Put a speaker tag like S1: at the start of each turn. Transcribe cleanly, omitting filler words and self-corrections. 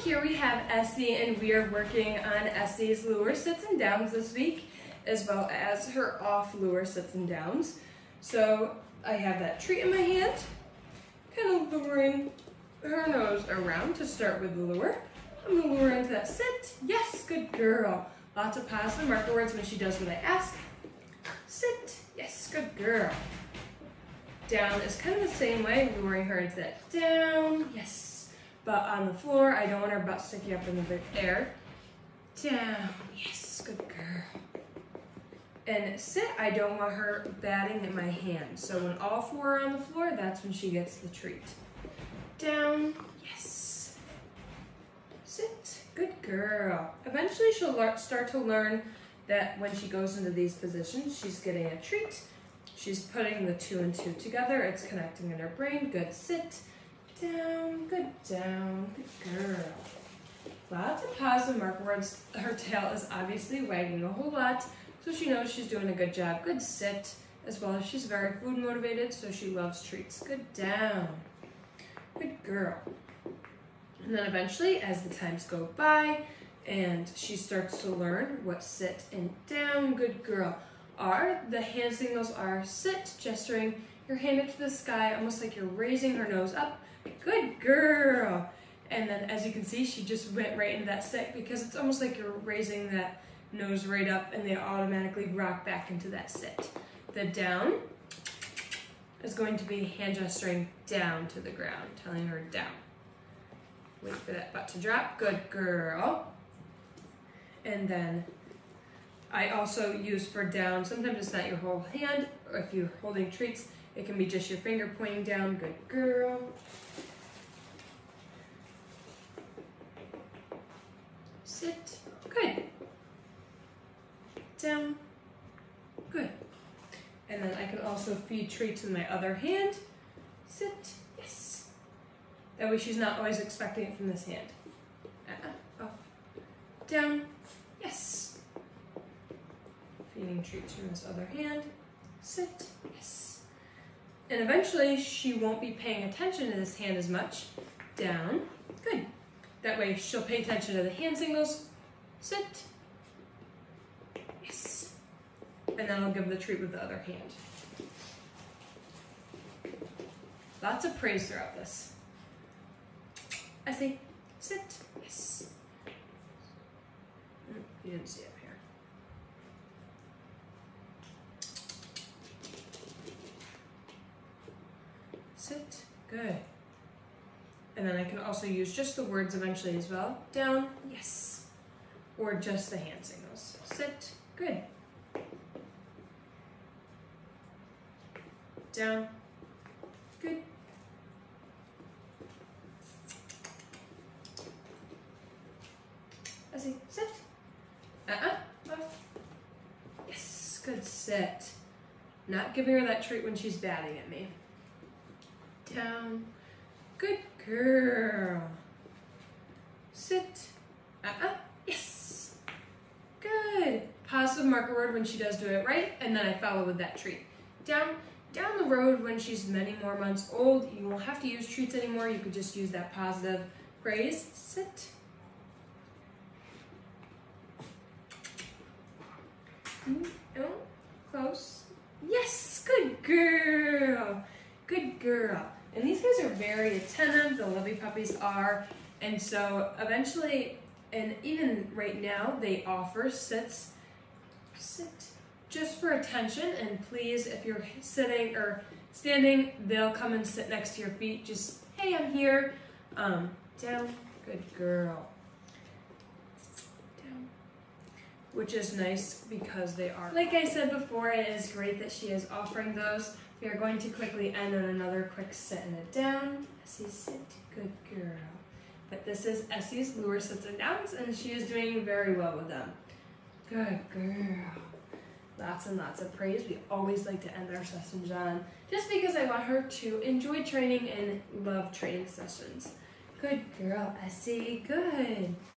S1: here we have Essie, and we are working on Essie's lure sits and downs this week, as well as her off lure sits and downs. So I have that treat in my hand, kind of luring her nose around to start with the lure. I'm gonna lure into that sit. Yes, good girl. Lots of positive marker words when she does what I ask. Sit. Yes, good girl. Down is kind of the same way, luring her into that down. Yes. But on the floor, I don't want her butt sticking up in the air. Down. Yes, good girl. And sit, I don't want her batting at my hand. So when all four are on the floor, that's when she gets the treat. Down. Yes. Sit. Good girl. Eventually she'll start to learn that when she goes into these positions, she's getting a treat. She's putting the 2 and 2 together. It's connecting in her brain. Good sit. Down. Good down. Good girl. Lots of positive marker words. Her tail is obviously wagging a whole lot, so she knows she's doing a good job. Good sit, as well as she's very food motivated, so she loves treats. Good down. Good girl. And then eventually, as the times go by, and she starts to learn what sit and down, good girl, are. The hand signals are sit, gesturing your hand up to the sky, almost like you're raising her nose up. Good girl. And then as you can see, she just went right into that sit because it's almost like you're raising that nose right up and they automatically rock back into that sit. The down is going to be hand gesturing down to the ground, telling her down. Wait for that butt to drop. Good girl. And then I also use for down, sometimes it's not your whole hand, or if you're holding treats, it can be just your finger pointing down. Good girl. Sit. Good. Down. Good. And then I can also feed treats with my other hand. Sit. Yes. That way she's not always expecting it from this hand. Up. Down. Yes. Feeding treats from this other hand. Sit. Yes. And eventually she won't be paying attention to this hand as much. Down. Good. That way she'll pay attention to the hand signals. Sit. Yes. And then I'll give the treat with the other hand. Lots of praise throughout this. Essie, sit. Yes. You didn't see it up here. Sit. Good. And then I can also use just the words eventually as well. Down. Yes. Or just the hand signals. Sit. Good. Down. Good. Essie, sit. Off. Yes, good sit. Not giving her that treat when she's batting at me. Down. Good girl. Sit. Yes. Good. Positive marker word when she does do it right, and then I follow with that treat. Down the road when she's many more months old, you won't have to use treats anymore. You could just use that positive praise. Sit. Oh, close. Yes, good girl. Good girl. And these guys are very attentive, the Livy puppies are. And so eventually, and even right now, they offer sits. Sit. Just for attention, and please, if you're sitting or standing, they'll come and sit next to your feet. Just, hey, I'm here. Down. Good girl. Which is nice because they are. Like I said before, it is great that she is offering those. We are going to quickly end on another quick sit and a down. Essie, sit. Good girl. But this is Essie's lure sits and downs, and she is doing very well with them. Good girl. Lots and lots of praise. We always like to end our sessions on, just because I want her to enjoy training and love training sessions. Good girl, Essie. Good.